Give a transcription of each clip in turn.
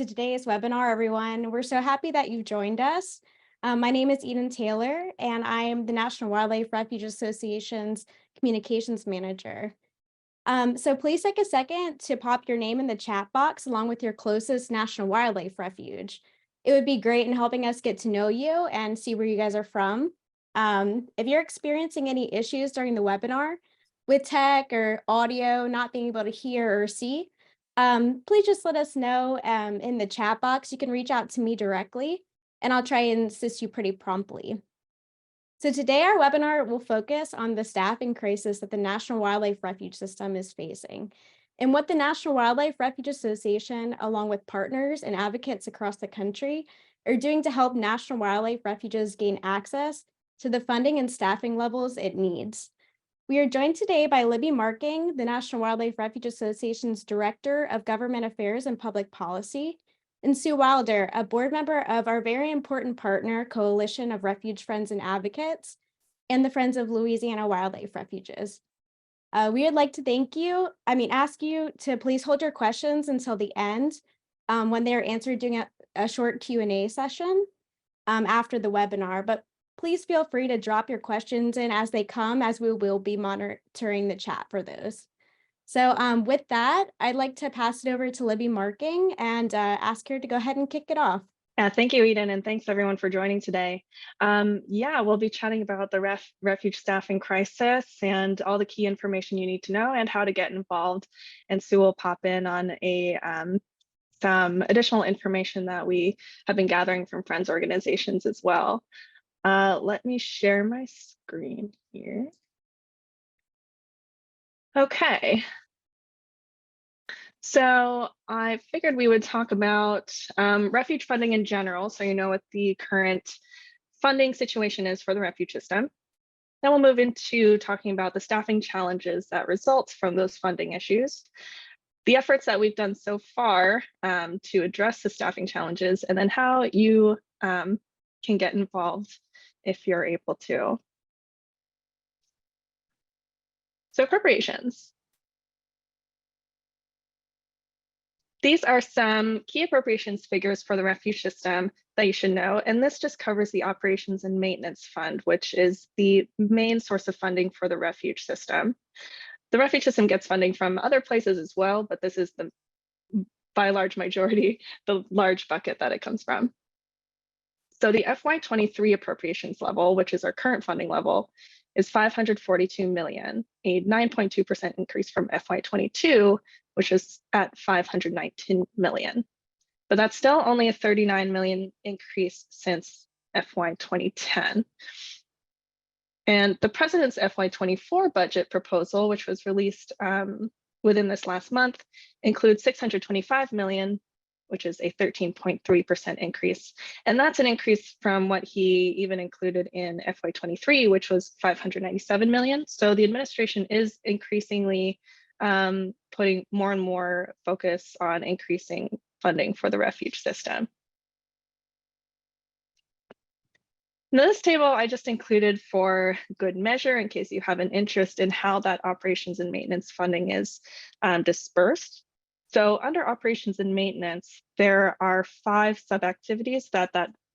to today's webinar, everyone. We're so happy that you joined us. My name is Eden Taylor, and I am the National Wildlife Refuge Association's Communications Manager. So please take a second to pop your name in the chat box along with your closest National Wildlife Refuge. It would be great in helping us get to know you and see where you guys are from. If you're experiencing any issues during the webinar with tech or audio, not being able to hear or see, please just let us know in the chat box. You can reach out to me directly, and I'll try and assist you pretty promptly. So today our webinar will focus on the staffing crisis that the National Wildlife Refuge System is facing and what the National Wildlife Refuge Association, along with partners and advocates across the country, are doing to help National Wildlife Refuges gain access to the funding and staffing levels it needs. We are joined today by Libby Marking, the National Wildlife Refuge Association's Director of Government Affairs and Public Policy, and Sue Wilder, a board member of our very important partner, Coalition of Refuge Friends and Advocates, and the Friends of Louisiana Wildlife Refuges. We would like to ask you to please hold your questions until the end when they are answered during a short Q&A session after the webinar, but please feel free to drop your questions in as they come, as we will be monitoring the chat for those. So with that, I'd like to pass it over to Libby Marking and ask her to go ahead and kick it off. Yeah, thank you, Eden, and thanks everyone for joining today. We'll be chatting about the refuge staffing crisis and all the key information you need to know and how to get involved. And Sue will pop in on some additional information that we have been gathering from friends organizations as well. Let me share my screen here. Okay. So I figured we would talk about refuge funding in general, so you know what the current funding situation is for the refuge system. Then we'll move into talking about the staffing challenges that result from those funding issues, the efforts that we've done so far to address the staffing challenges, and then how you can get involved if you're able to. So appropriations. These are some key appropriations figures for the refuge system that you should know, and this just covers the Operations and Maintenance Fund, which is the main source of funding for the refuge system. The refuge system gets funding from other places as well, but this is by a large majority, the large bucket that it comes from. So the FY23 appropriations level, which is our current funding level, is 542 million, a 9.2% increase from FY22, which is at 519 million. But that's still only a 39 million increase since FY 2010. And the president's FY24 budget proposal, which was released within this last month, includes 625 million, which is a 13.3% increase. And that's an increase from what he even included in FY23, which was 597 million. So the administration is increasingly putting more and more focus on increasing funding for the refuge system. Now, this table I just included for good measure in case you have an interest in how that operations and maintenance funding is dispersed. So under operations and maintenance, there are 5 sub-activities that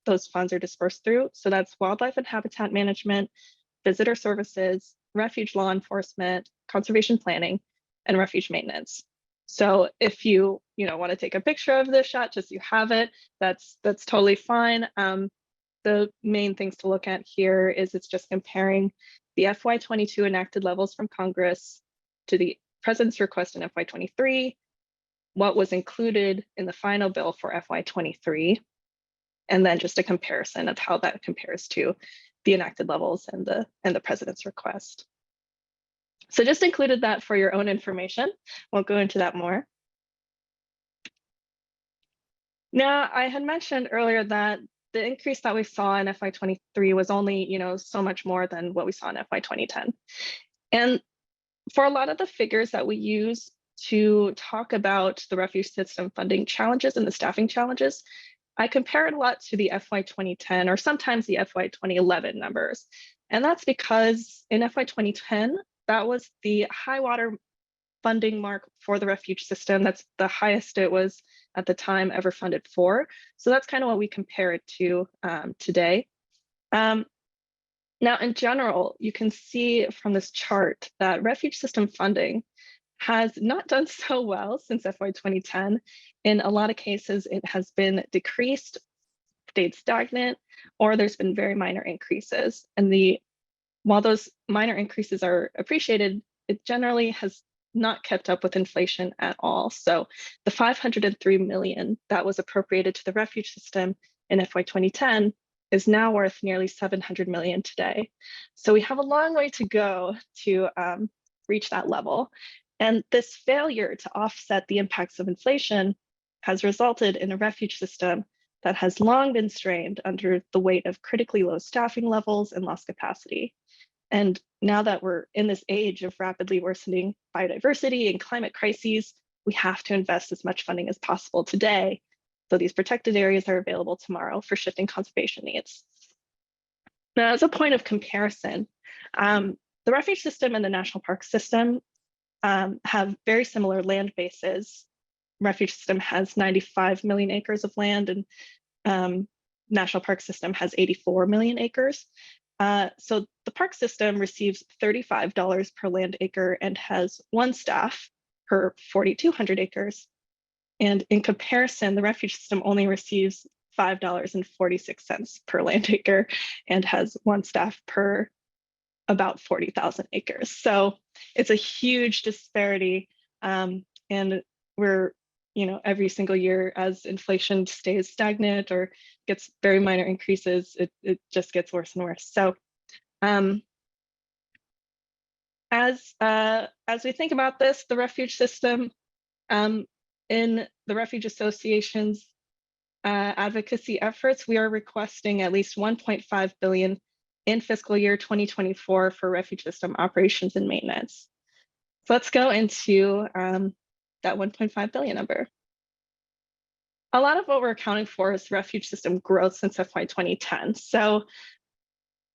those funds are dispersed through. So that's wildlife and habitat management, visitor services, refuge law enforcement, conservation planning, and refuge maintenance. So if you want to take a picture of this shot, just so you have it, that's totally fine. The main things to look at here is it's just comparing the FY22 enacted levels from Congress to the President's request in FY23, what was included in the final bill for FY23, and then just a comparison of how that compares to the enacted levels and the President's request. So just included that for your own information. Won't go into that more. Now, I had mentioned earlier that the increase that we saw in FY23 was only, so much more than what we saw in FY2010. And for a lot of the figures that we use to talk about the refuge system funding challenges and the staffing challenges, I compare it a lot to the FY2010 or sometimes the FY2011 numbers. And that's because in FY2010, that was the high water funding mark for the refuge system. That's the highest it was at the time ever funded for. So that's kind of what we compare it to today. Now, in general, you can see from this chart that refuge system funding has not done so well since FY 2010. In a lot of cases, it has been decreased, stayed stagnant, or there's been very minor increases. And while those minor increases are appreciated, it generally has not kept up with inflation at all. So the 503 million that was appropriated to the refuge system in FY 2010 is now worth nearly 700 million today. So we have a long way to go to reach that level. And this failure to offset the impacts of inflation has resulted in a refuge system that has long been strained under the weight of critically low staffing levels and lost capacity. And now that we're in this age of rapidly worsening biodiversity and climate crises, we have to invest as much funding as possible today so these protected areas are available tomorrow for shifting conservation needs. Now, as a point of comparison, the refuge system and the national park system have very similar land bases. Refuge system has 95 million acres of land, and national park system has 84 million acres. So the park system receives $35 per land acre and has one staff per 4,200 acres. And in comparison, the refuge system only receives $5.46 per land acre and has one staff per about 40,000 acres. So it's a huge disparity. And we're, every single year as inflation stays stagnant or gets very minor increases, it just gets worse and worse. So as we think about this, the refuge system, in the Refuge Association's advocacy efforts, we are requesting at least 1.5 billion in fiscal year 2024 for refuge system operations and maintenance. So let's go into that 1.5 billion number. A lot of what we're accounting for is refuge system growth since FY 2010. So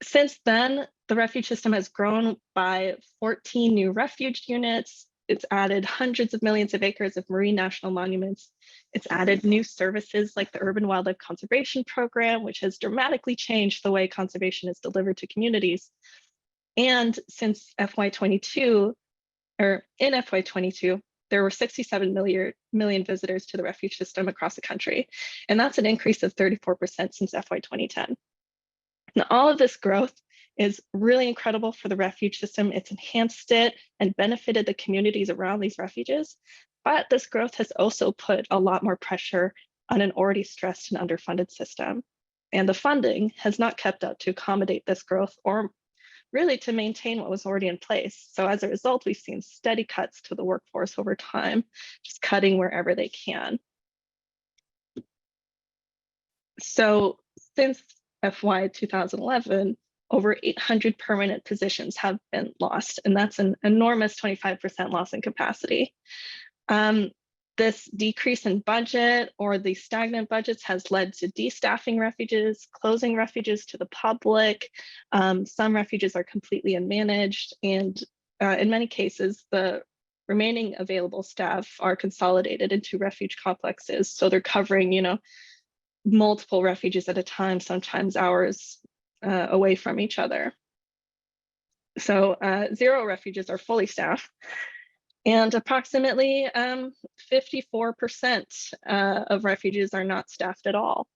since then, the refuge system has grown by 14 new refuge units. It's added hundreds of millions of acres of marine national monuments. It's added new services like the Urban Wildlife Conservation Program, which has dramatically changed the way conservation is delivered to communities. And since FY22, or in FY22, there were 67 million visitors to the refuge system across the country. And that's an increase of 34% since FY 2010. Now, all of this growth is really incredible for the refuge system. It's enhanced it and benefited the communities around these refuges. But this growth has also put a lot more pressure on an already stressed and underfunded system. And the funding has not kept up to accommodate this growth or really to maintain what was already in place. So as a result, we've seen steady cuts to the workforce over time, just cutting wherever they can. So since FY 2011, over 800 permanent positions have been lost, and that's an enormous 25% loss in capacity. This decrease in budget or the stagnant budgets has led to destaffing refuges, closing refuges to the public. Some refuges are completely unmanaged, and in many cases, the remaining available staff are consolidated into refuge complexes. So they're covering, multiple refuges at a time, sometimes hours away from each other. So 0 refuges are fully staffed. And approximately 54% of refuges are not staffed at all.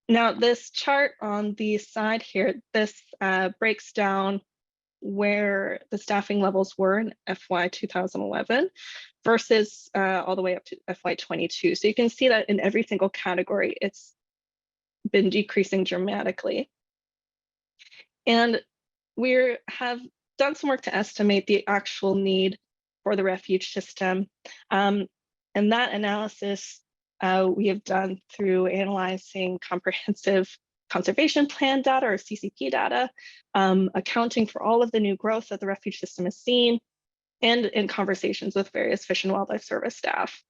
Now, this chart on the side here, this breaks down where the staffing levels were in FY 2011 versus all the way up to FY 22. So you can see that in every single category, it's been decreasing dramatically. And we have done some work to estimate the actual need for the refuge system. And that analysis we have done through analyzing comprehensive conservation plan data or CCP data, accounting for all of the new growth that the refuge system has seen, and in conversations with various Fish and Wildlife Service staff.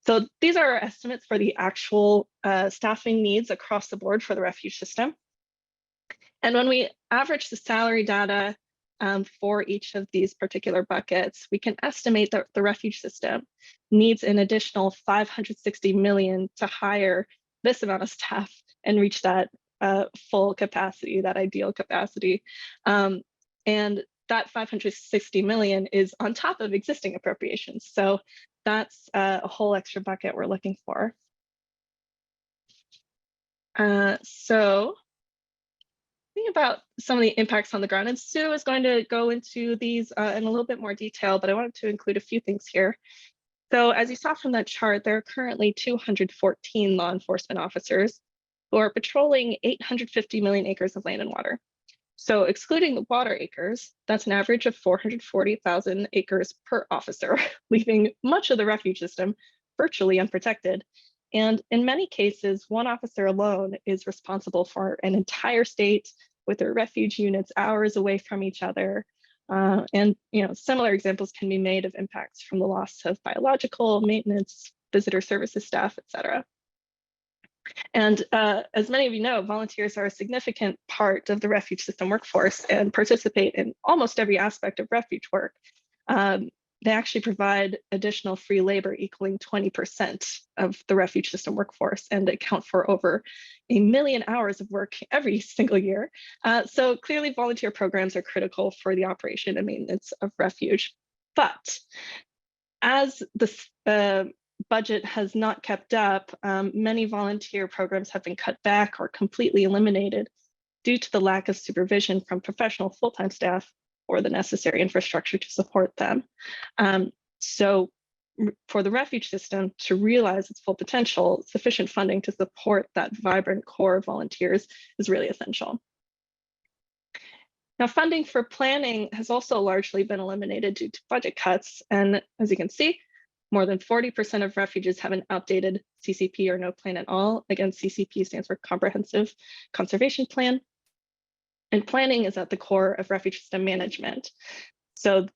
So these are our estimates for the actual staffing needs across the board for the refuge system. And when we average the salary data for each of these particular buckets, we can estimate that the refuge system needs an additional 560 million to hire this amount of staff and reach that full capacity, that ideal capacity. And that 560 million is on top of existing appropriations. So that's a whole extra bucket we're looking for. So think about some of the impacts on the ground, and Sue is going to go into these in a little bit more detail, but I wanted to include a few things here. So as you saw from that chart, there are currently 214 law enforcement officers who are patrolling 850 million acres of land and water. So excluding the water acres, that's an average of 440,000 acres per officer, leaving much of the refuge system virtually unprotected. And in many cases, one officer alone is responsible for an entire state with their refuge units hours away from each other. And similar examples can be made of impacts from the loss of biological, maintenance, visitor services staff, et cetera. And as many of you know, volunteers are a significant part of the refuge system workforce and participate in almost every aspect of refuge work. They actually provide additional free labor equaling 20% of the refuge system workforce and account for over 1 million hours of work every single year. So clearly volunteer programs are critical for the operation and maintenance of refuge. But as the budget has not kept up, many volunteer programs have been cut back or completely eliminated due to the lack of supervision from professional full-time staff or the necessary infrastructure to support them. So for the refuge system to realize its full potential, sufficient funding to support that vibrant core of volunteers is really essential. Now, funding for planning has also largely been eliminated due to budget cuts. And as you can see, more than 40% of refuges have an outdated CCP or no plan at all. Again, CCP stands for Comprehensive Conservation Plan. And planning is at the core of refuge system management. So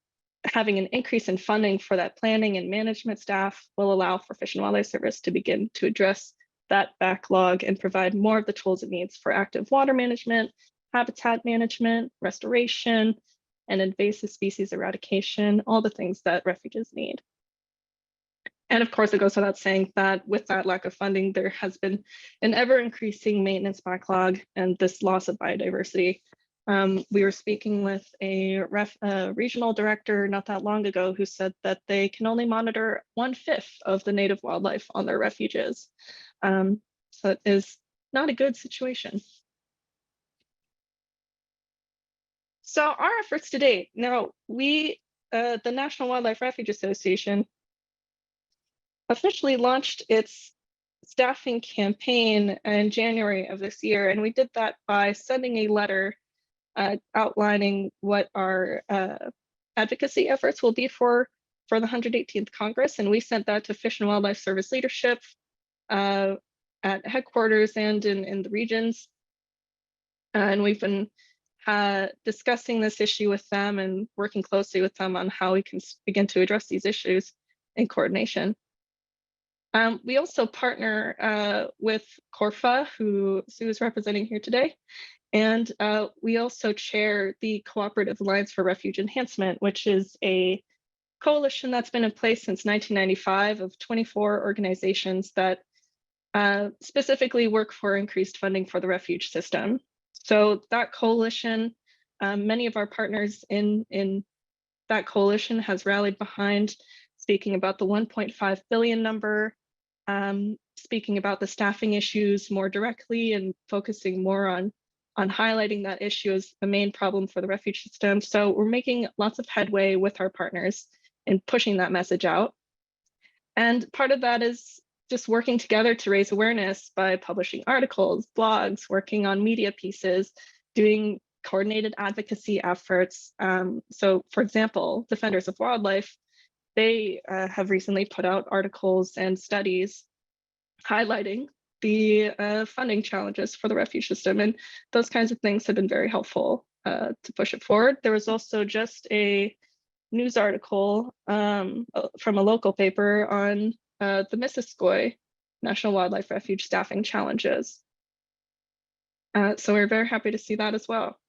having an increase in funding for that planning and management staff will allow for Fish and Wildlife Service to begin to address that backlog and provide more of the tools it needs for active water management, habitat management, restoration, and invasive species eradication, all the things that refuges need. And of course, it goes without saying that with that lack of funding, there has been an ever-increasing maintenance backlog and this loss of biodiversity. We were speaking with a regional director not that long ago who said that they can only monitor 1/5 of the native wildlife on their refuges. So it is not a good situation. So our efforts to date. Now, the National Wildlife Refuge Association officially launched its staffing campaign in January of this year, and we did that by sending a letter outlining what our advocacy efforts will be for the 118th Congress, and we sent that to Fish and Wildlife Service leadership at headquarters and in the regions. And we've been discussing this issue with them and working closely with them on how we can begin to address these issues in coordination. We also partner with Corfa, who Sue is representing here today, and we also chair the Cooperative Alliance for Refuge Enhancement, which is a coalition that's been in place since 1995 of 24 organizations that specifically work for increased funding for the refuge system. So that coalition, many of our partners in that coalition has rallied behind speaking about the 1.5 billion number, speaking about the staffing issues more directly and focusing more on highlighting that issue as the main problem for the refuge system. So we're making lots of headway with our partners in pushing that message out. And part of that is just working together to raise awareness by publishing articles, blogs, working on media pieces, doing coordinated advocacy efforts. So for example, Defenders of Wildlife, they have recently put out articles and studies highlighting the funding challenges for the refuge system, and those kinds of things have been very helpful to push it forward. There was also just a news article from a local paper on the Missisquoi National Wildlife Refuge staffing challenges. So we're very happy to see that as well.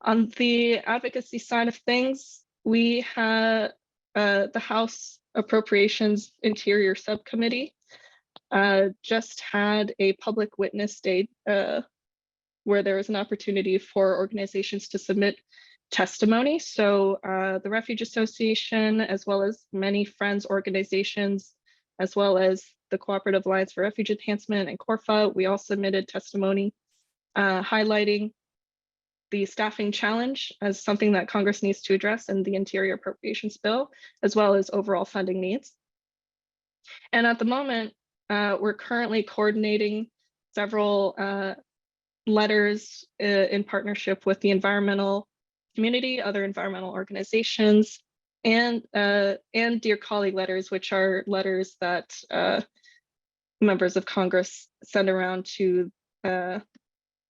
On the advocacy side of things, we had the House Appropriations Interior Subcommittee just had a public witness day where there was an opportunity for organizations to submit testimony. So the Refuge Association, as well as many friends organizations, as well as the Cooperative Alliance for Refuge Enhancement and CORFA, we all submitted testimony highlighting the staffing challenge as something that Congress needs to address in the Interior Appropriations Bill, as well as overall funding needs. And at the moment, we're currently coordinating several letters in partnership with the environmental community, other environmental organizations, and Dear Colleague letters, which are letters that members of Congress send around to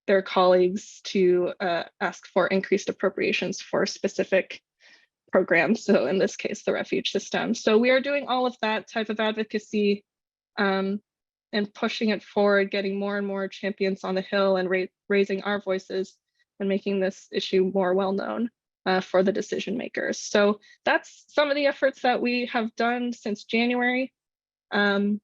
their colleagues to ask for increased appropriations for specific programs. So in this case, the refuge system. So we are doing all of that type of advocacy and pushing it forward, getting more and more champions on the Hill and raising our voices and making this issue more well-known for the decision makers. So that's some of the efforts that we have done since January. I'll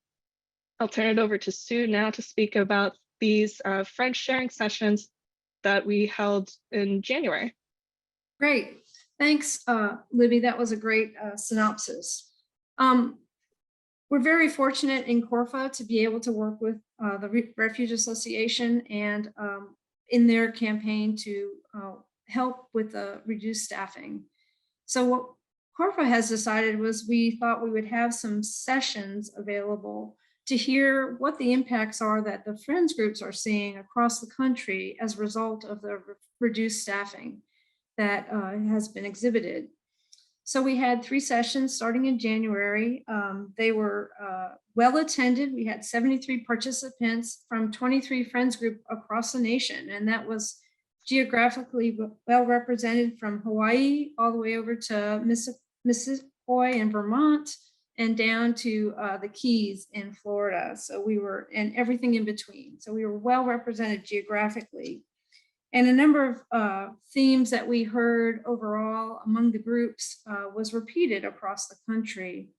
turn it over to Sue now to speak about these French sharing sessions that we held in January. Great. Thanks, Libby. That was a great synopsis. We're very fortunate in CORFA to be able to work with the Refuge Association and in their campaign to help with the reduced staffing. So what CORFA has decided was we thought we would have some sessions available to hear what the impacts are that the friends groups are seeing across the country as a result of the reduced staffing that has been exhibited. So we had 3 sessions starting in January. They were well attended. We had 73 participants from 23 friends group across the nation, and that was geographically well represented from Hawaii all the way over to Mississippi and Vermont, and down to the Keys in Florida. So we were, and everything in between. So we were well represented geographically. And a number of themes that we heard overall among the groups was repeated across the country.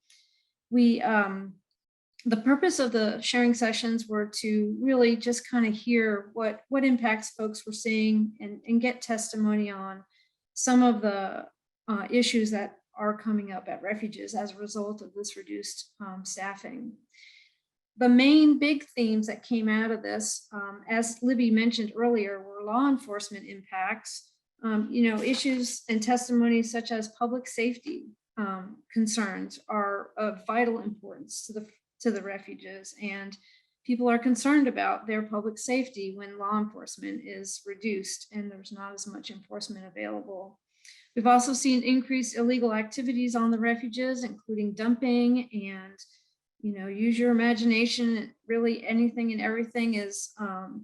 The purpose of the sharing sessions were to really just kind of hear what impacts folks were seeing and get testimony on some of the issues that are coming up at refuges as a result of this reduced staffing. The main big themes that came out of this, as Libby mentioned earlier, were law enforcement impacts, issues and testimonies such as public safety concerns are of vital importance to the refuges, and people are concerned about their public safety when law enforcement is reduced and there's not as much enforcement available. We've also seen increased illegal activities on the refuges, including dumping and, use your imagination. Really anything and everything is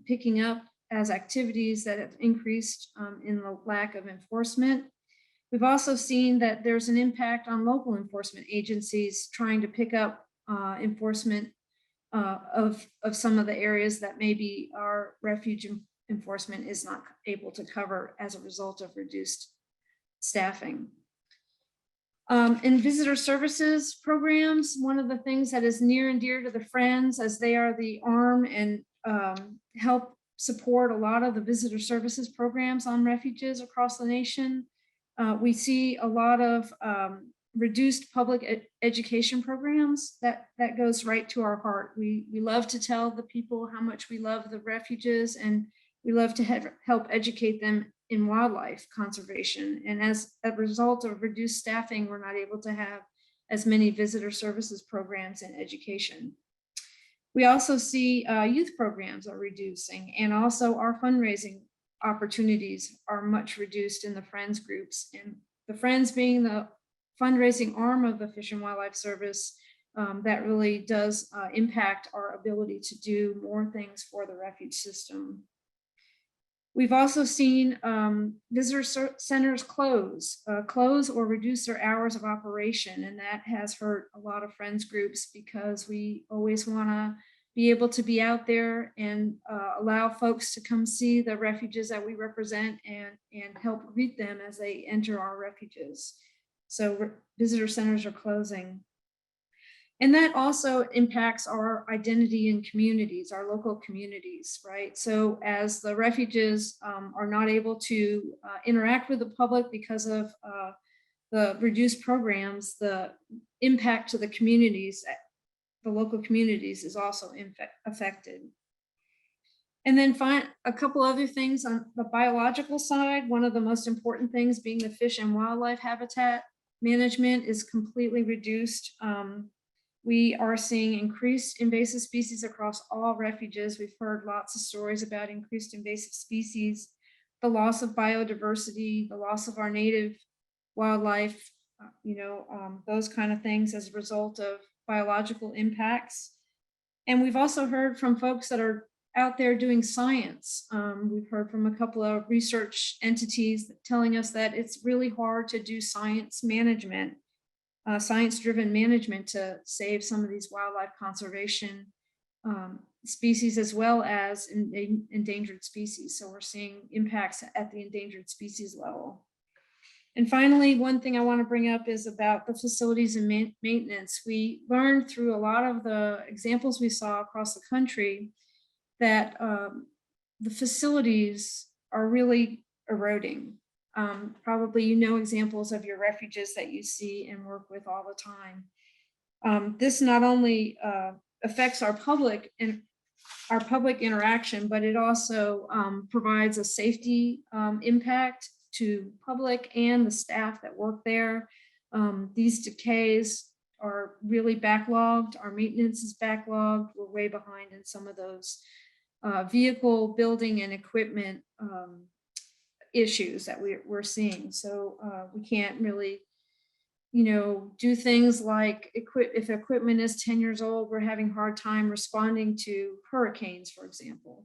picking up as activities that have increased in the lack of enforcement. We've also seen that there's an impact on local enforcement agencies trying to pick up enforcement of some of the areas that maybe our refuge enforcement is not able to cover as a result of reduced staffing. In visitor services programs, one of the things that is near and dear to the friends, as they are the arm and help support a lot of the visitor services programs on refuges across the nation, we see a lot of reduced public education programs. That goes right to our heart. We love to tell the people how much we love the refuges, and we love to help educate them in wildlife conservation. And as a result of reduced staffing, we're not able to have as many visitor services programs and education. We also see youth programs are reducing, and also our fundraising opportunities are much reduced in the Friends groups. And the Friends being the fundraising arm of the Fish and Wildlife Service, that really does impact our ability to do more things for the refuge system. We've also seen visitor centers close or reduce their hours of operation, and that has hurt a lot of friends groups because we always want to be able to be out there and allow folks to come see the refuges that we represent and help greet them as they enter our refuges. So visitor centers are closing. And that also impacts our identity in communities, our local communities, right? So as the refuges are not able to interact with the public because of the reduced programs, the impact to the communities, the local communities is also affected. And then a couple other things on the biological side. One of the most important things being the fish and wildlife habitat management is completely reduced. We are seeing increased invasive species across all refuges. We've heard lots of stories about increased invasive species, the loss of biodiversity, the loss of our native wildlife, those kind of things as a result of biological impacts. And we've also heard from folks that are out there doing science. We've heard from a couple of research entities telling us that it's really hard to do science management, science-driven management to save some of these wildlife conservation species as well as endangered species. So we're seeing impacts at the endangered species level. And finally, one thing I want to bring up is about the facilities and maintenance. We learned through a lot of the examples we saw across the country that the facilities are really eroding. Probably examples of your refuges that you see and work with all the time. This not only affects our public interaction, but it also provides a safety impact to public and the staff that work there. These decays are really backlogged. Our maintenance is backlogged. We're way behind in some of those vehicle building and equipment issues that we're seeing. So we can't really, do things like if equipment is 10 years old, we're having a hard time responding to hurricanes, for example.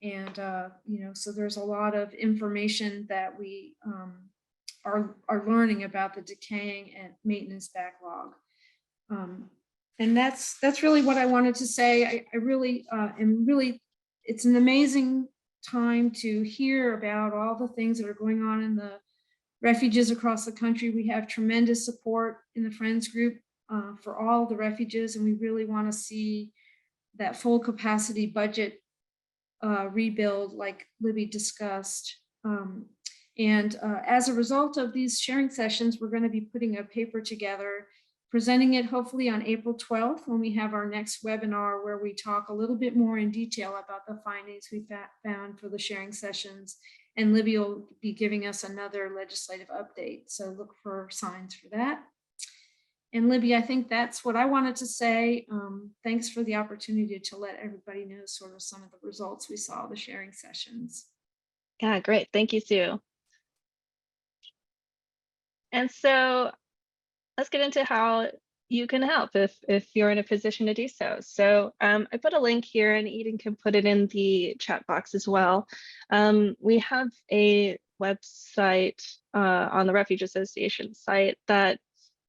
And, so there's a lot of information that we are learning about the decaying and maintenance backlog. And that's really what I wanted to say. I really am it's an amazing time to hear about all the things that are going on in the refuges across the country. We have tremendous support in the Friends group for all the refuges, and we really want to see that full capacity budget rebuild like Libby discussed. And as a result of these sharing sessions, we're going to be putting a paper together, presenting it hopefully on April 12th when we have our next webinar, where we talk a little bit more in detail about the findings we found for the sharing sessions. And Libby will be giving us another legislative update. So look for signs for that. And Libby, I think that's what I wanted to say. Thanks for the opportunity to let everybody know sort of some of the results we saw the sharing sessions. Yeah, great. Thank you, Sue. And so let's get into how you can help if you're in a position to do so. So I put a link here, and Eden can put it in the chat box as well. We have a website on the Refuge Association site that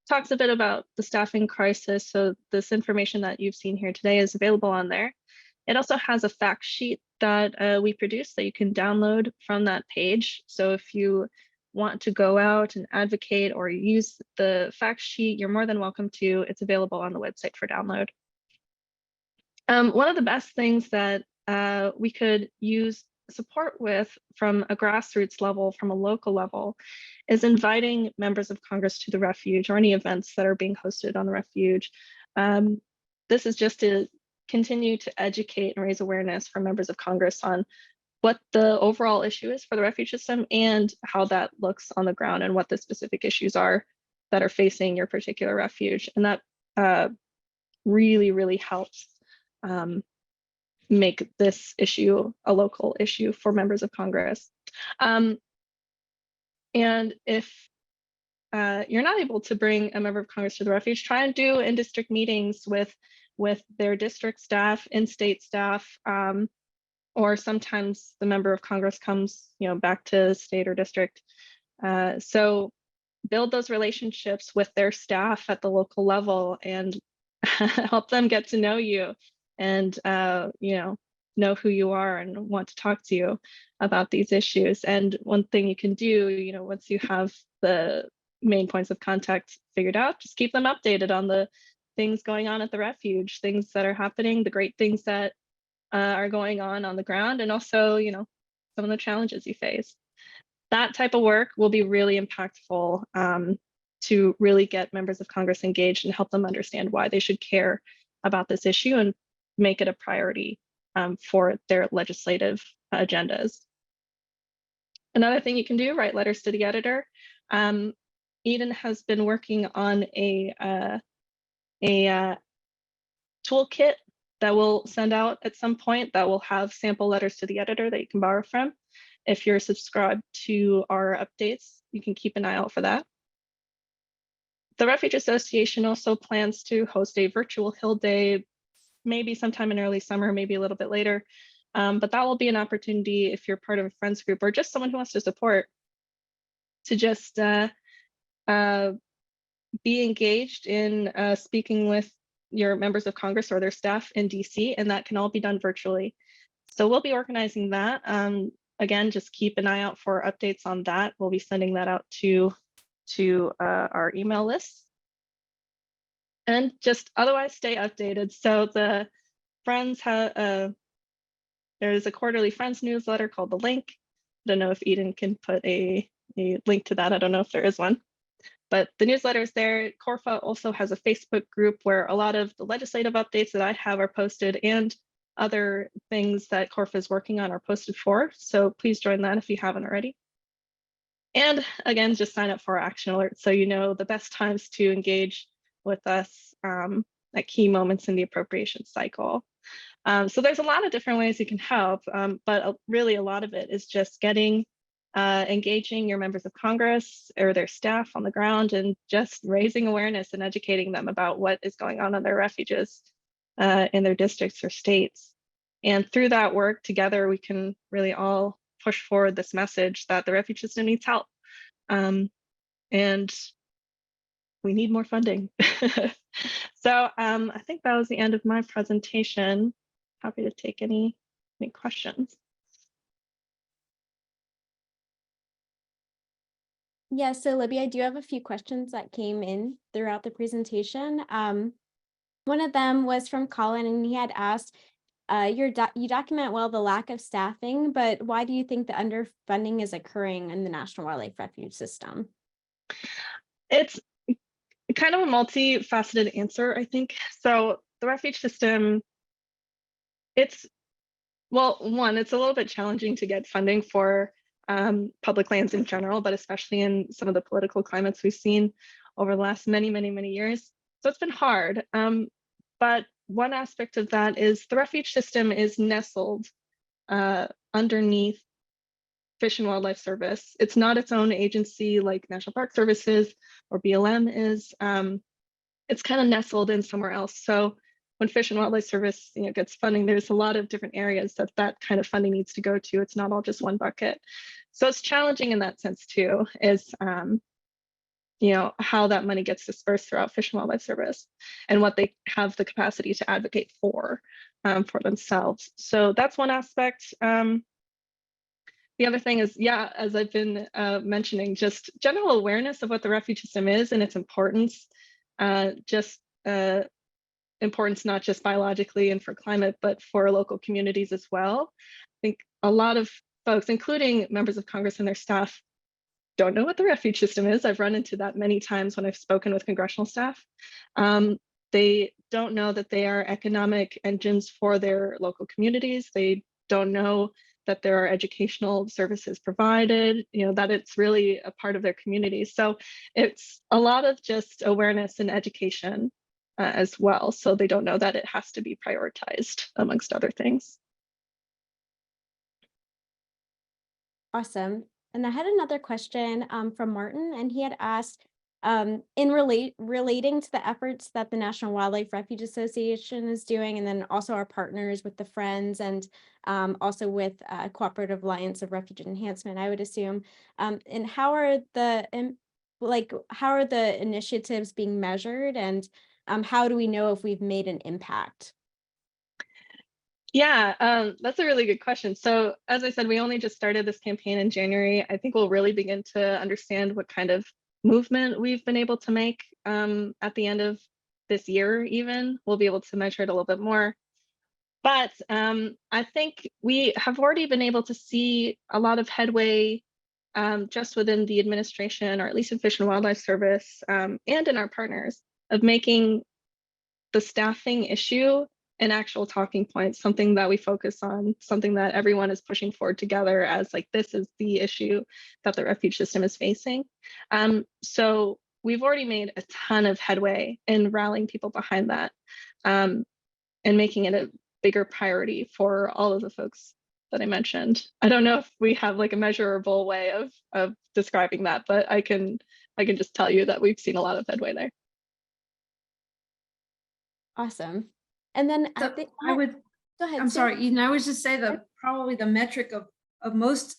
talks a bit about the staffing crisis. So this information that you've seen here today is available on there. It also has a fact sheet that we produce that you can download from that page. So if you want to go out and advocate or use the fact sheet, you're more than welcome to. It's available on the website for download. One of the best things that we could use support with from a grassroots level, from a local level, is inviting members of Congress to the Refuge or any events that are being hosted on the Refuge. This is just to continue to educate and raise awareness for members of Congress on what the overall issue is for the refuge system and how that looks on the ground and what the specific issues are that are facing your particular refuge. And that really, really helps make this issue a local issue for members of Congress. And if you're not able to bring a member of Congress to the refuge, try and do in-district meetings with their district staff, in-state staff, or sometimes the member of Congress comes, back to state or district. So build those relationships with their staff at the local level and help them get to know you. and know who you are and want to talk to you about these issues. And one thing you can do, once you have the main points of contact figured out, just keep them updated on the things going on at the refuge, things that are happening, the great things that are going on the ground, and also, some of the challenges you face. That type of work will be really impactful to really get members of Congress engaged and help them understand why they should care about this issue and make it a priority for their legislative agendas. Another thing you can do, write letters to the editor. Eden has been working on a toolkit that we'll send out at some point that will have sample letters to the editor that you can borrow from. If you're subscribed to our updates, you can keep an eye out for that. The Refuge Association also plans to host a virtual Hill Day, maybe sometime in early summer, maybe a little bit later. But that will be an opportunity if you're part of a friends group or just someone who wants to support, to just be engaged in speaking with your members of Congress or their staff in DC, and that can all be done virtually. So we'll be organizing that. Again, just keep an eye out for updates on that. We'll be sending that out to our email list. And just otherwise stay updated. So the Friends have, there's a quarterly Friends newsletter called The Link. I don't know if Eden can put a link to that. I don't know if there is one. But the newsletter is there. Corfa also has a Facebook group where a lot of the legislative updates that I have are posted, and other things that Corfa is working on are posted for. So please join that if you haven't already. And again, just sign up for our action alerts so you know the best times to engage with us at key moments in the appropriations cycle. So there's a lot of different ways you can help, but really a lot of it is just engaging your members of Congress or their staff on the ground and just raising awareness and educating them about what is going on their refuges in their districts or states. And through that work together, we can really all push forward this message that the refuge system needs help. And we need more funding. So I think that was the end of my presentation. Happy to take any questions. Yeah, so Libby, I do have a few questions that came in throughout the presentation. One of them was from Colin, and he had asked, you document well the lack of staffing, but why do you think the underfunding is occurring in the National Wildlife Refuge system? It's kind of a multifaceted answer, I think. So the refuge system, one, it's a little bit challenging to get funding for public lands in general, but especially in some of the political climates we've seen over the last many years. So it's been hard. But one aspect of that is the refuge system is nestled underneath Fish and Wildlife Service. It's not its own agency like National Park Services or BLM is. It's kind of nestled in somewhere else. So when Fish and Wildlife Service gets funding, there's a lot of different areas that kind of funding needs to go to. It's not all just one bucket. So it's challenging in that sense too, is how that money gets dispersed throughout Fish and Wildlife Service and what they have the capacity to advocate for themselves. So that's one aspect. The other thing is, as I've been mentioning, just general awareness of what the refuge system is and its importance, importance not just biologically and for climate, but for local communities as well. I think a lot of folks, including members of Congress and their staff, don't know what the refuge system is. I've run into that many times when I've spoken with congressional staff. They don't know that they are economic engines for their local communities. They don't know that there are educational services provided, that it's really a part of their community. So it's a lot of just awareness and education as well. So they don't know that it has to be prioritized amongst other things. Awesome. And I had another question from Martin, and he had asked, in relating to the efforts that the National Wildlife Refuge Association is doing, and then also our partners with the Friends and also with Cooperative Alliance of Refuge Enhancement, I would assume. And how are the initiatives being measured, and how do we know if we've made an impact? Yeah, that's a really good question. So as I said, we only just started this campaign in January. I think we'll really begin to understand what kind of movement we've been able to make at the end of this year even. We'll be able to measure it a little bit more. But I think we have already been able to see a lot of headway just within the administration, or at least in Fish and Wildlife Service, and in our partners, of making the staffing issue an actual talking point, something that we focus on, something that everyone is pushing forward together as like, this is the issue that the refuge system is facing. So we've already made a ton of headway in rallying people behind that, and making it a bigger priority for all of the folks that I mentioned. I don't know if we have like a measurable way of describing that, but I can just tell you that we've seen a lot of headway there. Awesome. And then I So think I would, go ahead. I'm Sarah. sorry, Eden, I would just say Okay. probably the metric of most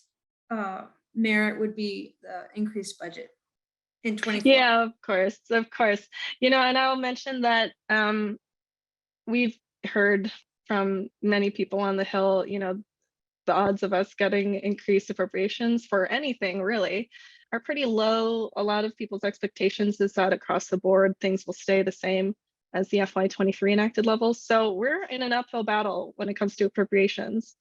merit would be the increased budget in 24. Yeah, of course, of course. You know, and I'll mention that we've heard from many people on the Hill, you know, the odds of us getting increased appropriations for anything really are pretty low. A lot of people's expectations is that across the board, things will stay the same as the FY23 enacted levels. So we're in an uphill battle when it comes to appropriations.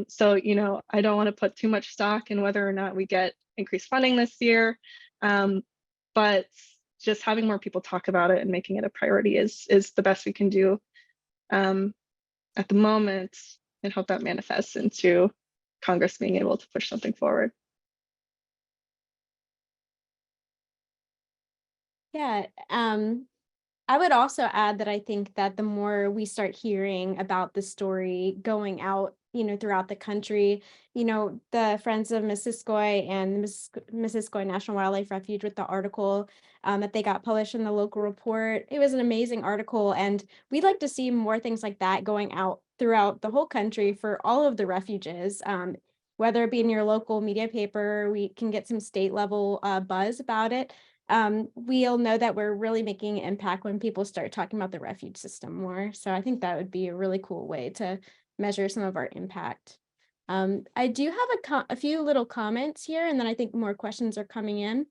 So, you know, I don't want to put too much stock in whether or not we get increased funding this year. But just having more people talk about it and making it a priority is the best we can do at the moment, and hope that manifests into Congress being able to push something forward. Yeah, I would also add that I think that the more we start hearing about the story going out, you know, throughout the country, you know, the Friends of Missisquoi and Missisquoi National Wildlife Refuge with the article that they got published in the local report. It was an amazing article, and we'd like to see more things like that going out throughout the whole country for all of the refuges. Whether it be in your local media paper, we can get some state level buzz about it. We'll know that we're really making an impact when people start talking about the refuge system more. So I think that would be a really cool way to measure some of our impact. I do have a few little comments here, and then I think more questions are coming in.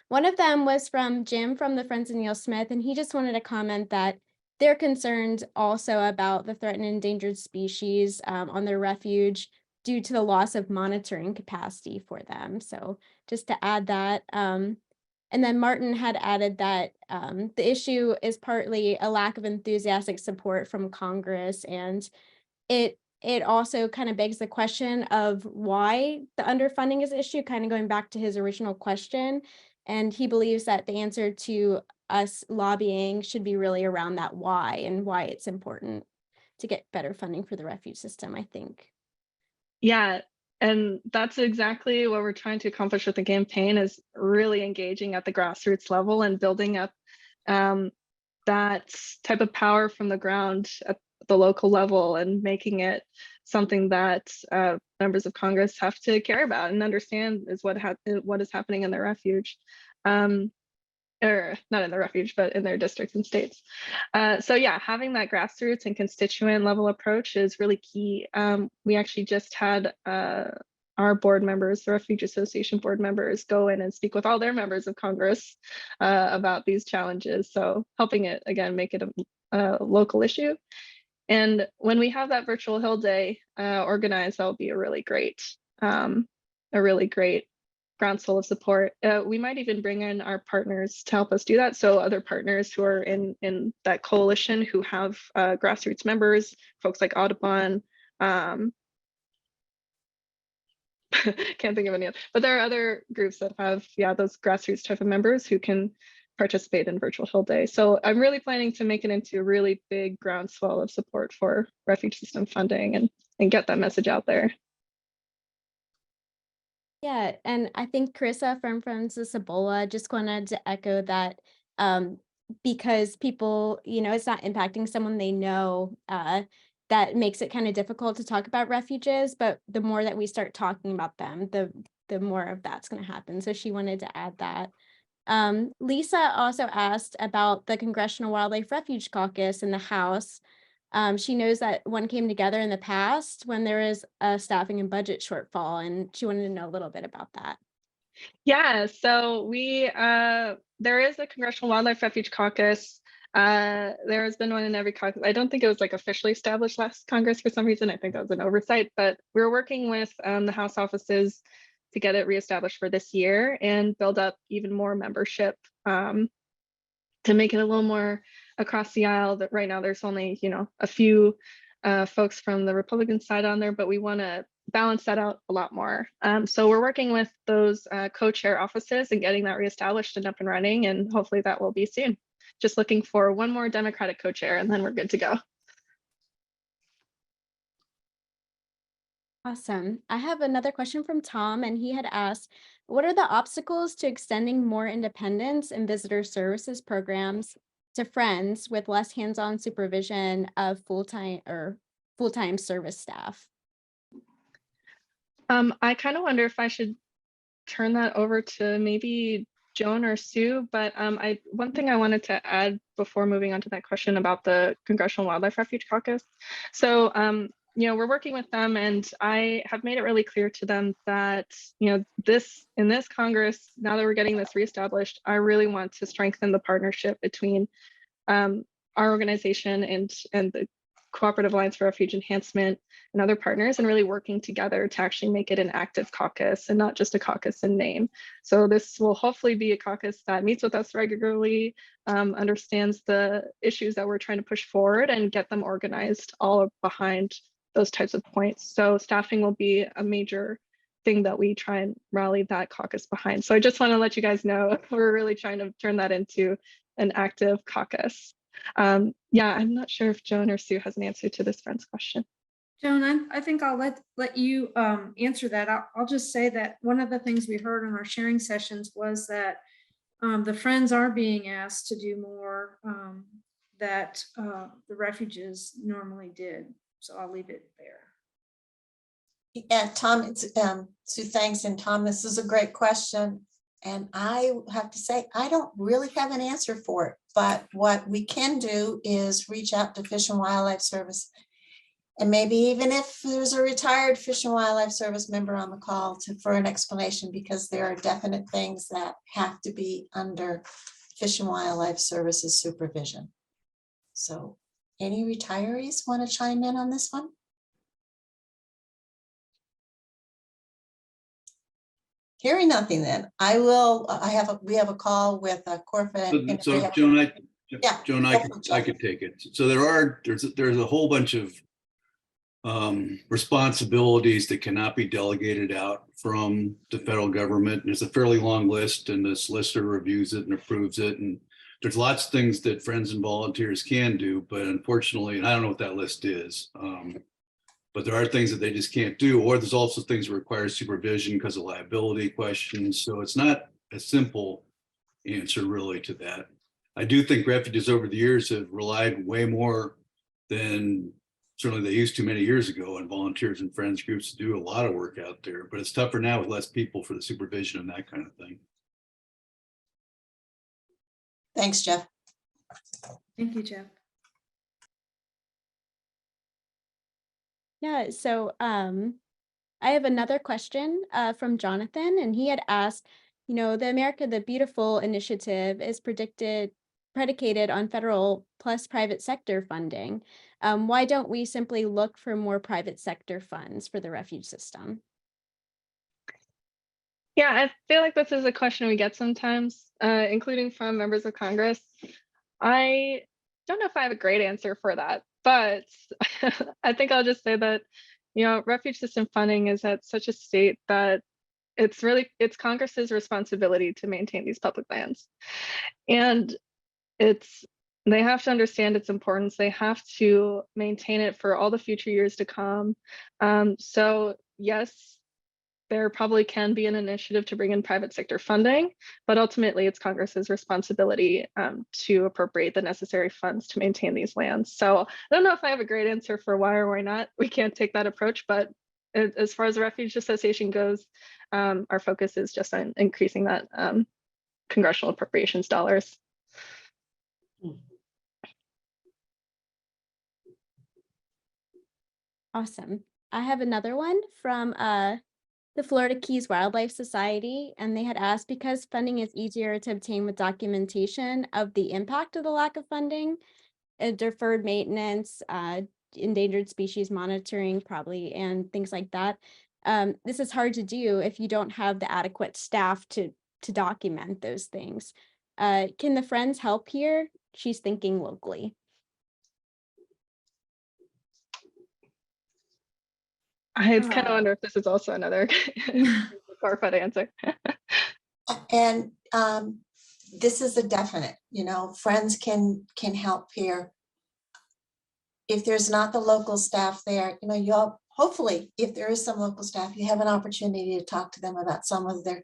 One of them was from Jim from the Friends of Neil Smith, and he just wanted to comment that they're concerned also about the threatened and endangered species on their refuge due to the loss of monitoring capacity for them. So just to add that. And then Martin had added that the issue is partly a lack of enthusiastic support from Congress, and it also kind of begs the question of why the underfunding is an issue, kind of going back to his original question. And he believes that the answer to us lobbying should be really around that why, and why it's important to get better funding for the refuge system, I think. Yeah, and that's exactly what we're trying to accomplish with the campaign, is really engaging at the grassroots level and building up that type of power from the ground at the local level, and making it something that members of Congress have to care about and understand is what is happening in their refuge. Or not in the refuge, but in their districts and states. So yeah, having that grassroots and constituent level approach is really key. We actually just had our board members, the Refuge Association board members, go in and speak with all their members of Congress about these challenges. So helping it, again, make it a local issue. And when we have that virtual Hill Day organized, that'll be a really great groundswell of support. We might even bring in our partners to help us do that. So other partners who are in that coalition who have grassroots members, folks like Audubon, can't think of any other, but there are other groups that have, yeah, those grassroots type of members who can participate in Virtual Hill Day. So I'm really planning to make it into a really big groundswell of support for refuge system funding, and get that message out there. Yeah, and I think Carissa from Friends of Cibola just wanted to echo that because people, you know, it's not impacting someone they know, that makes it kind of difficult to talk about refuges, but the more that we start talking about them, the more of that's going to happen. So she wanted to add that. Lisa also asked about the Congressional Wildlife Refuge Caucus in the House. She knows that one came together in the past when there was a staffing and budget shortfall, and she wanted to know a little bit about that. Yeah, so there is a Congressional Wildlife Refuge Caucus. There has been one in every caucus. I don't think it was like officially established last Congress for some reason. I think that was an oversight, but we're working with the House offices to get it reestablished for this year and build up even more membership to make it a little more across the aisle. That right now there's only, a few folks from the Republican side on there, but we want to balance that out a lot more. So we're working with those co-chair offices and getting that reestablished and up and running, and hopefully that will be soon. Just looking for one more Democratic co-chair and then we're good to go. Awesome. I have another question from Tom, and he had asked, what are the obstacles to extending more independence and visitor services programs to friends with less hands-on supervision of full-time service staff? I kind of wonder if I should turn that over to maybe Joan or Sue, but one thing I wanted to add before moving on to that question about the Congressional Wildlife Refuge Caucus. So, we're working with them, and I have made it really clear to them that, in this Congress, now that we're getting this reestablished, I really want to strengthen the partnership between our organization and the Cooperative Alliance for Refuge Enhancement and other partners, and really working together to actually make it an active caucus and not just a caucus in name. So this will hopefully be a caucus that meets with us regularly, understands the issues that we're trying to push forward, and get them organized all behind those types of points. So staffing will be a major thing that we try and rally that caucus behind. So I just want to let you guys know we're really trying to turn that into an active caucus. Yeah, I'm not sure if Joan or Sue has an answer to this friend's question. Joan, I think I'll let you answer that. I'll just say that one of the things we heard in our sharing sessions was that the friends are being asked to do more that the refuges normally did. So I'll leave it there. Yeah, Tom, it's Sue, thanks. And Tom, this is a great question. And I have to say, I don't really have an answer for it, but what we can do is reach out to Fish and Wildlife Service. And maybe even if there's a retired Fish and Wildlife Service member on the call for an explanation, because there are definite things that have to be under Fish and Wildlife Service's supervision. So any retirees want to chime in on this one? Hearing nothing, then we have a call with Corfin. So Joan, Joan, I could take it. So there's a whole bunch of responsibilities that cannot be delegated out from the federal government. There's a fairly long list, and the solicitor reviews it and approves it. And there's lots of things that friends and volunteers can do, but unfortunately, and I don't know what that list is. But there are things that they just can't do, or there's also things that require supervision because of liability questions. So it's not a simple answer really to that. I do think refuges over the years have relied way more than certainly they used to many years ago on volunteers and friends groups to do a lot of work out there, but it's tougher now with less people for the supervision and that kind of thing. Thanks, Jeff. Thank you, Jeff. Yeah, so I have another question from Jonathan, and he had asked, the America the Beautiful initiative is predicated on federal plus private sector funding. Why don't we simply look for more private sector funds for the refuge system? Yeah, I feel like this is a question we get sometimes, including from members of Congress. I don't know if I have a great answer for that, but I think I'll just say that, refuge system funding is at such a state that it's Congress's responsibility to maintain these public lands. And they have to understand its importance. They have to maintain it for all the future years to come. So yes, there probably can be an initiative to bring in private sector funding, but ultimately it's Congress's responsibility to appropriate the necessary funds to maintain these lands. So I don't know if I have a great answer for why or why not we can't take that approach, but as far as the Refuge Association goes, our focus is just on increasing that congressional appropriations dollars. Awesome. I have another one from the Florida Keys Wildlife Society, and they had asked, because funding is easier to obtain with documentation of the impact of the lack of funding, deferred maintenance, endangered species monitoring probably, and things like that. This is hard to do if you don't have the adequate staff to document those things. Can the Friends help here? She's thinking locally. I kind of wonder if this is also another Corfa to answer. And this is a definite, Friends can help here. If there's not the local staff there, you'll hopefully, if there is some local staff, you have an opportunity to talk to them about some of their,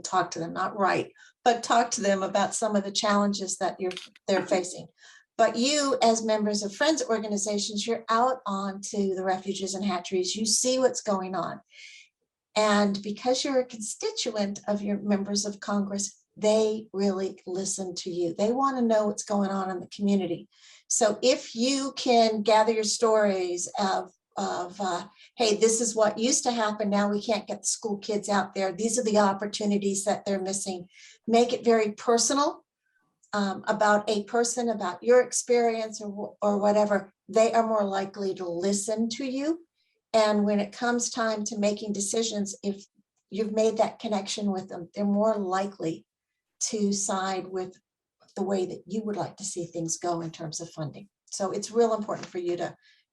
talk to them, not write, but talk to them about some of the challenges that they're facing. But you, as members of Friends organizations, you're out onto the refuges and hatcheries, you see what's going on. And because you're a constituent of your members of Congress, they really listen to you. They want to know what's going on in the community. So if you can gather your stories of hey, this is what used to happen, now we can't get the school kids out there, these are the opportunities that they're missing, make it very personal. About a person, about your experience or whatever, they are more likely to listen to you. And when it comes time to making decisions, if you've made that connection with them, they're more likely to side with the way that you would like to see things go in terms of funding. So it's real important for you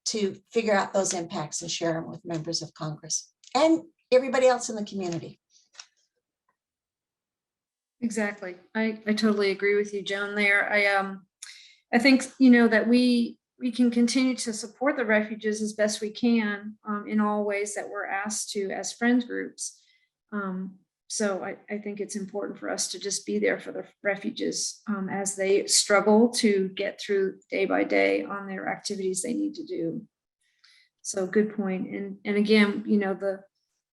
to figure out those impacts and share them with members of Congress and everybody else in the community. Exactly. I totally agree with you, Joan, there. I think, that we can continue to support the refuges as best we can in all ways that we're asked to as Friends groups. So I think it's important for us to just be there for the refuges as they struggle to get through day by day on their activities they need to do. So good point. And again,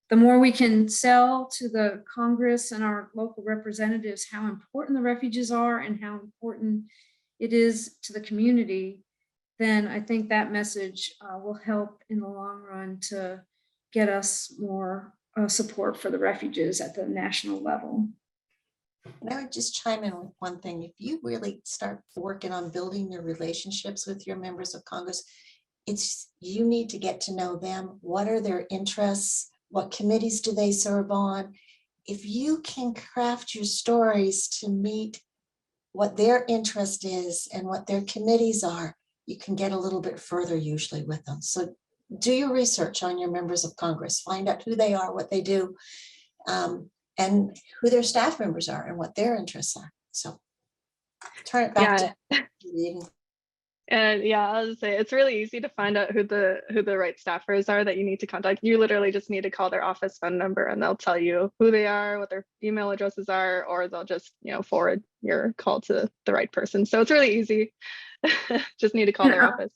the more we can sell to the Congress and our local representatives how important the refuges are and how important it is to the community, then I think that message will help in the long run to get us more support for the refuges at the national level. And I would just chime in with one thing. If you really start working on building your relationships with your members of Congress, you need to get to know them. What are their interests? What committees do they serve on? If you can craft your stories to meet what their interest is and what their committees are, you can get a little bit further usually with them. So do your research on your members of Congress, find out who they are, what they do, and who their staff members are and what their interests are. So turn it back to you. And yeah, I'll just say it's really easy to find out who the right staffers are that you need to contact. You literally just need to call their office phone number and they'll tell you who they are, what their email addresses are, or they'll just forward your call to the right person. So it's really easy. Just need to call their office.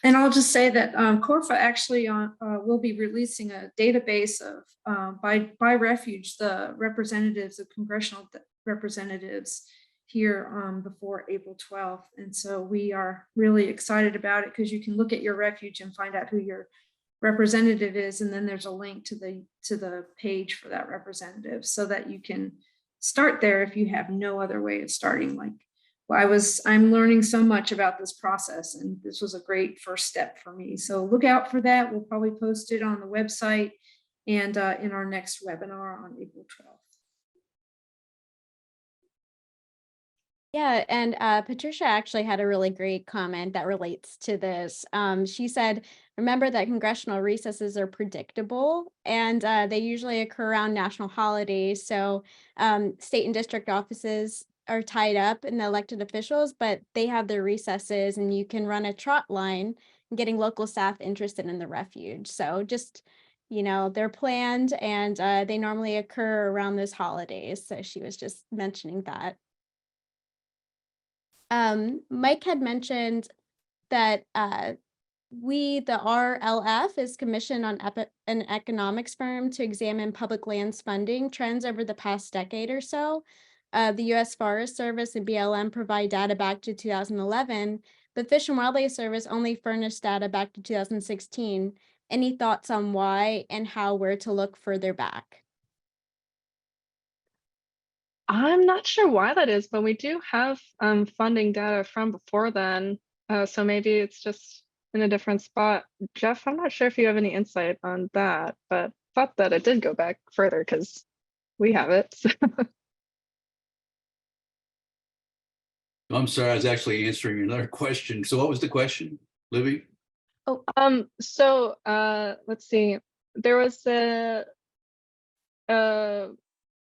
And I'll just say that Corfa actually will be releasing a database of by Refuge, the representatives, the congressional representatives here before April 12th. And so we are really excited about it because you can look at your refuge and find out who your representative is. And then there's a link to the page for that representative so that you can start there if you have no other way of starting. Like, I'm learning so much about this process, and this was a great first step for me. So look out for that. We'll probably post it on the website and in our next webinar on April 12th. Yeah, and Patricia actually had a really great comment that relates to this. She said, remember that congressional recesses are predictable and they usually occur around national holidays. So state and district offices are tied up in the elected officials, but they have their recesses and you can run a trot line getting local staff interested in the refuge. So just, they're planned and they normally occur around those holidays. So she was just mentioning that. Mike had mentioned that the RLF is commissioned on an economics firm to examine public lands funding trends over the past decade or so. The U.S. Forest Service and BLM provide data back to 2011, but Fish and Wildlife Service only furnished data back to 2016. Any thoughts on why and how we're to look further back? I'm not sure why that is, but we do have funding data from before then. So maybe it's just in a different spot. Jeff, I'm not sure if you have any insight on that, but thought that it did go back further because we have it. So. I'm sorry, I was actually answering another question. So what was the question, Libby? Let's see. There was a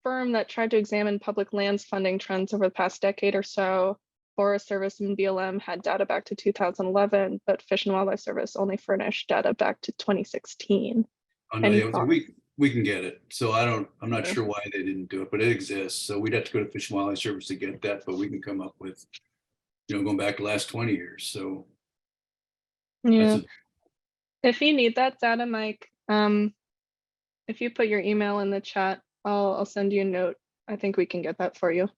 firm that tried to examine public lands funding trends over the past decade or so. Forest Service and BLM had data back to 2011, but Fish and Wildlife Service only furnished data back to 2016. Oh, no, Any yeah, thoughts? we can get it. So I'm not Yeah. sure why they didn't do it, but it exists. So we'd have to go to Fish and Wildlife Service to get that, but we can come up with, going back the last 20 years. So Yeah. that's If you need that data, Mike, if you put your email in the chat, I'll send you a note. I think we can get that for you.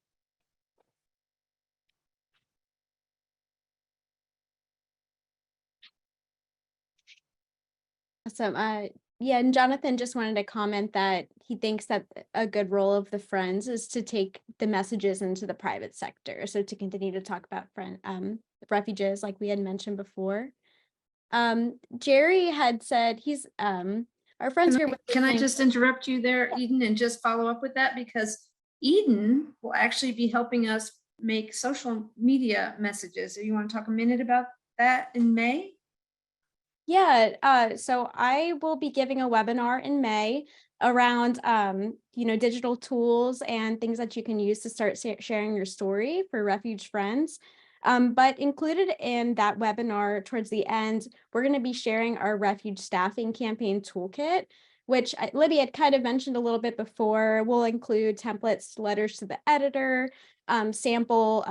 Awesome. Yeah, and Jonathan just wanted to comment that he thinks that a good role of the Friends is to take the messages into the private sector. So to continue to talk about refuges, like we had mentioned before. Jerry had said he's our friends here. Can I just interrupt you there, Eden, and just follow up with that? Because Eden will actually be helping us make social media messages. Do you want to talk a minute about that in May? Yeah, so I will be giving a webinar in May around, digital tools and things that you can use to start sharing your story for Refuge friends. But included in that webinar towards the end, we're going to be sharing our Refuge staffing campaign toolkit, which Libby had kind of mentioned a little bit before. Will include templates, letters to the editor, sample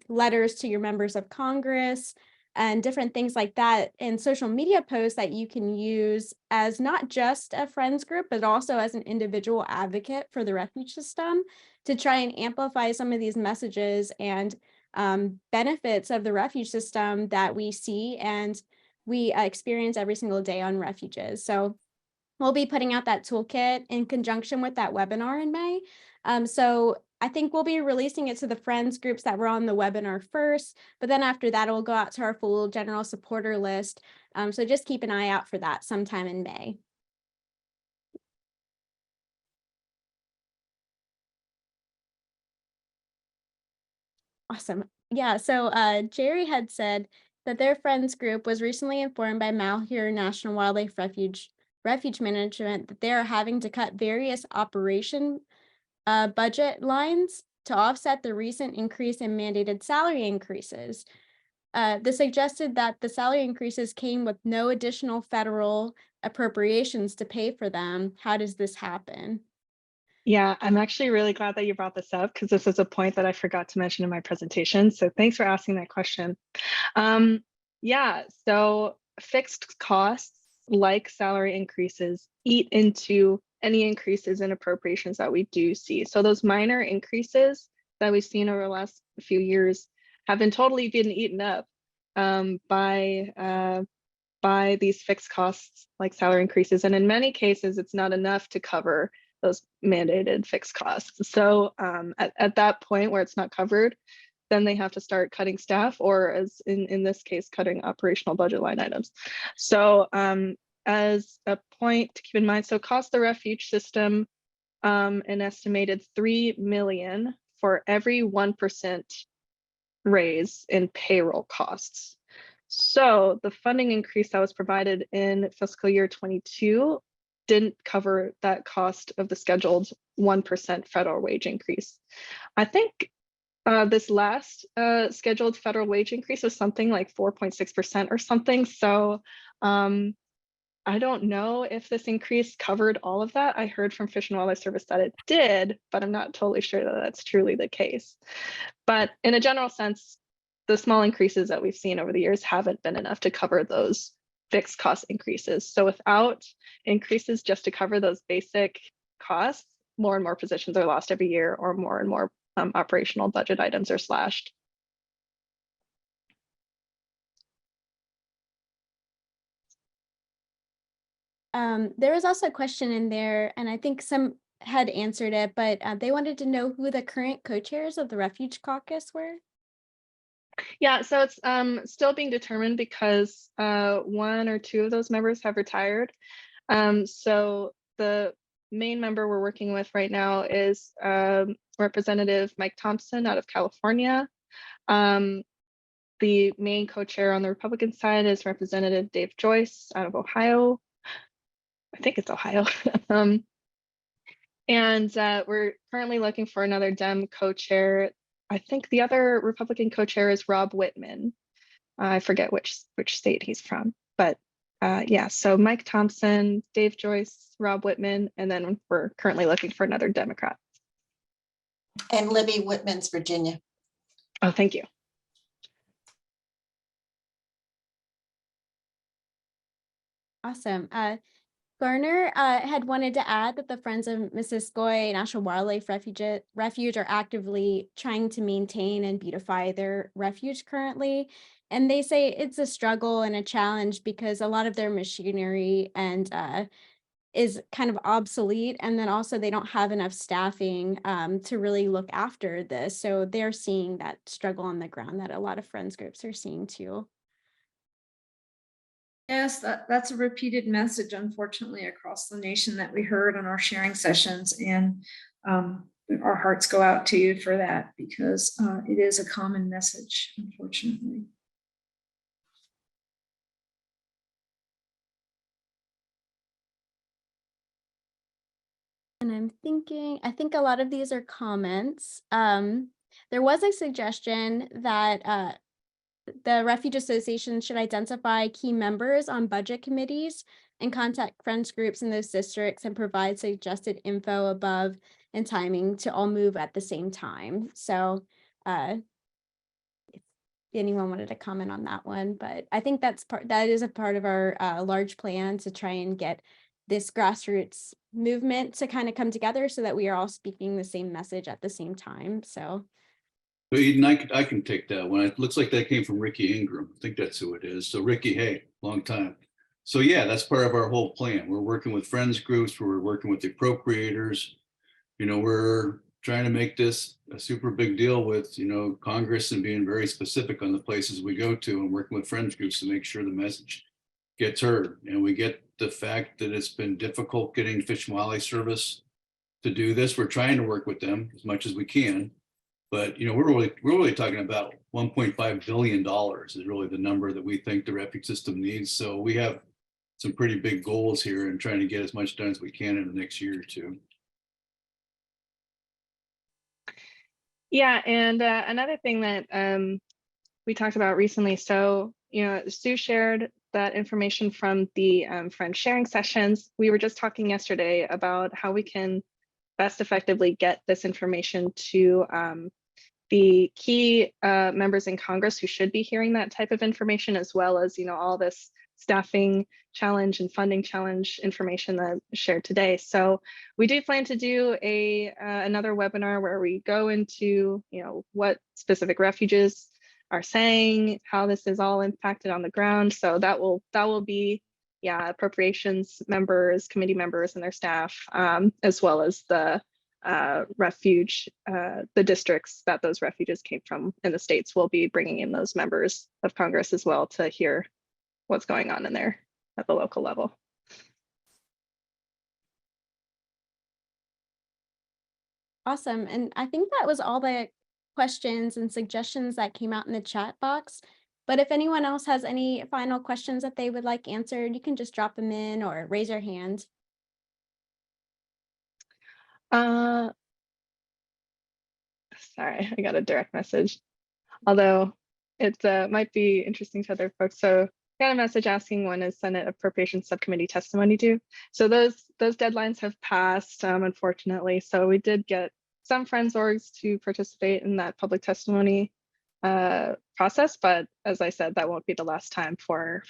letters to your members of Congress, and different things like that, and social media posts that you can use as not just a friends group, but also as an individual advocate for the refuge system to try and amplify some of these messages and benefits of the refuge system that we see and we experience every single day on refuges. So we'll be putting out that toolkit in conjunction with that webinar in May. So I think we'll be releasing it to the friends groups that were on the webinar first, but then after that, it will go out to our full general supporter list. So just keep an eye out for that sometime in May. Awesome. Yeah, so Jerry had said that their friends group was recently informed by Malheur National Wildlife Refuge Management that they are having to cut various operation budget lines to offset the recent increase in mandated salary increases. This suggested that the salary increases came with no additional federal appropriations to pay for them. How does this happen? Yeah, I'm actually really glad that you brought this up because this is a point that I forgot to mention in my presentation. So thanks for asking that question. Yeah, so fixed costs like salary increases eat into any increases in appropriations that we do see. So those minor increases that we've seen over the last few years have been totally been eaten up by these fixed costs like salary increases. And in many cases, it's not enough to cover those mandated fixed costs. So at that point where it's not covered, then they have to start cutting staff, or as in this case, cutting operational budget line items. So as a point to keep in mind, so cost the refuge system an estimated $3 million for every 1% raise in payroll costs. So the funding increase that was provided in fiscal year 22 didn't cover that cost of the scheduled 1% federal wage increase. I think this last scheduled federal wage increase was something like 4.6% or something. So I don't know if this increase covered all of that. I heard from Fish and Wildlife Service that it did, but I'm not totally sure that that's truly the case. But in a general sense, the small increases that we've seen over the years haven't been enough to cover those fixed cost increases. So without increases just to cover those basic costs, more and more positions are lost every year, or more and more operational budget items are slashed. There was also a question in there, and I think some had answered it, but they wanted to know who the current co-chairs of the Refuge Caucus were. Yeah, so it's still being determined because one or two of those members have retired. So the main member we're working with right now is Representative Mike Thompson out of California. The main co-chair on the Republican side is Representative Dave Joyce out of Ohio. I think it's Ohio. And we're currently looking for another Dem co-chair. I think the other Republican co-chair is Rob Whitman. I forget which state he's from, but yeah, so Mike Thompson, Dave Joyce, Rob Whitman, and then we're currently looking for another Democrat. And Libby Whitman's Virginia. Oh, thank you. Awesome. Garner had wanted to add that the Friends of Missisquoi National Wildlife Refuge are actively trying to maintain and beautify their refuge currently. And they say it's a struggle and a challenge because a lot of their machinery and is kind of obsolete. And then also they don't have enough staffing to really look after this. So they're seeing that struggle on the ground that a lot of friends groups are seeing too. Yes, that's a repeated message, unfortunately, across the nation that we heard on our sharing sessions. And our hearts go out to you for that because it is a common message, unfortunately. And I'm thinking, I think a lot of these are comments. There was a suggestion that the Refuge Association should identify key members on budget committees and contact friends groups in those districts and provide suggested info above and timing to all move at the same time. So if anyone wanted to comment on that one, but I think that is a part of our large plan to try and get this grassroots movement to kind of come together so that we are all speaking the same message at the same time. So But Eden, I can take that one. It looks like that came from Ricky Ingram. I think that's who it is. So Ricky, hey, long time. So yeah, that's part of our whole plan. We're working with friends groups, we're working with the appropriators. You know, we're trying to make this a super big deal with, you know, Congress and being very specific on the places we go to and working with friends groups to make sure the message gets heard. And we get the fact that it's been difficult getting Fish and Wildlife Service to do this. We're trying to work with them as much as we can. But you know, we're really talking about $1.5 billion is really the number that we think the refuge system needs. So we have some pretty big goals here and trying to get as much done as we can in the next year or two. Yeah, and another thing that we talked about recently, so, you know, Sue shared that information from the friend sharing sessions. We were just talking yesterday about how we can best effectively get this information to the key members in Congress who should be hearing that type of information, as well as, you know, all this staffing challenge and funding challenge information that I shared today. So we do plan to do another webinar where we go into, you know, what specific refuges are saying, how this is all impacted on the ground. So that will be, yeah, appropriations members, committee members and their staff, as well as the refuge, the districts that those refuges came from in the states. Will be bringing in those members of Congress as well to hear what's going on in there at the local level. awesome. And I think that was all the questions and suggestions that came out in the chat box. But if anyone else has any final questions that they would like answered, you can just drop them in or raise your hand. Sorry, I got a direct message, although it might be interesting to other folks. So I got a message asking when is Senate Appropriations Subcommittee testimony due. So those deadlines have passed, unfortunately. So we did get some friends orgs to participate in that public testimony process, but as I said, that won't be the last time for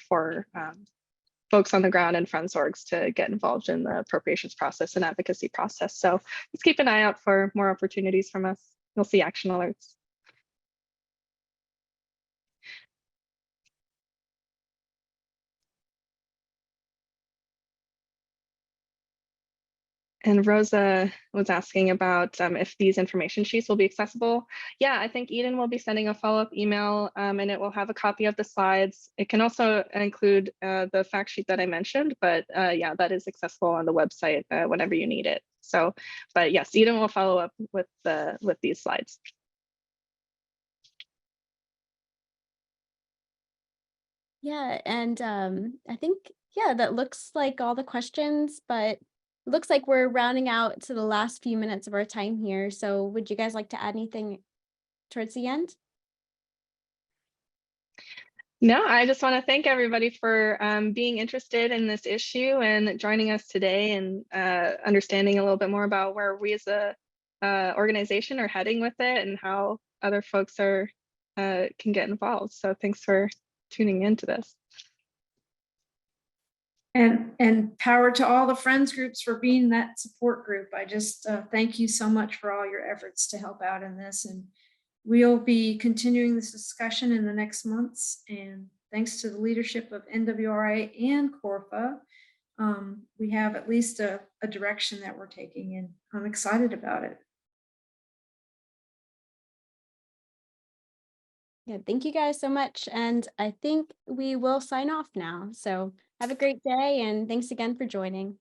folks on the ground and friends orgs to get involved in the appropriations process and advocacy process. So let's keep an eye out for more opportunities from us. You'll see action alerts. And Rosa was asking about if these information sheets will be accessible. Yeah, I think Eden will be sending a follow-up email and it will have a copy of the slides. It can also include the fact sheet that I mentioned, but yeah, that is accessible on the website whenever you need it. So, but yes, Eden will follow up with these slides. Yeah, and I think, yeah, that looks like all the questions, but it looks like we're rounding out to the last few minutes of our time here. So would you guys like to add anything towards the end? No, I just want to thank everybody for being interested in this issue and joining us today and understanding a little bit more about where we as a organization are heading with it and how other folks are can get involved. So thanks for tuning into this. And power to all the friends groups for being that support group. I just thank you so much for all your efforts to help out in this. And we'll be continuing this discussion in the next months. And thanks to the leadership of NWRA and Corfa, we have at least a direction that we're taking, and I'm excited about it. Yeah, thank you guys so much. And I think we will sign off now. So have a great day and thanks again for joining.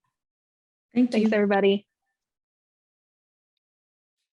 Thank you. Thanks, everybody.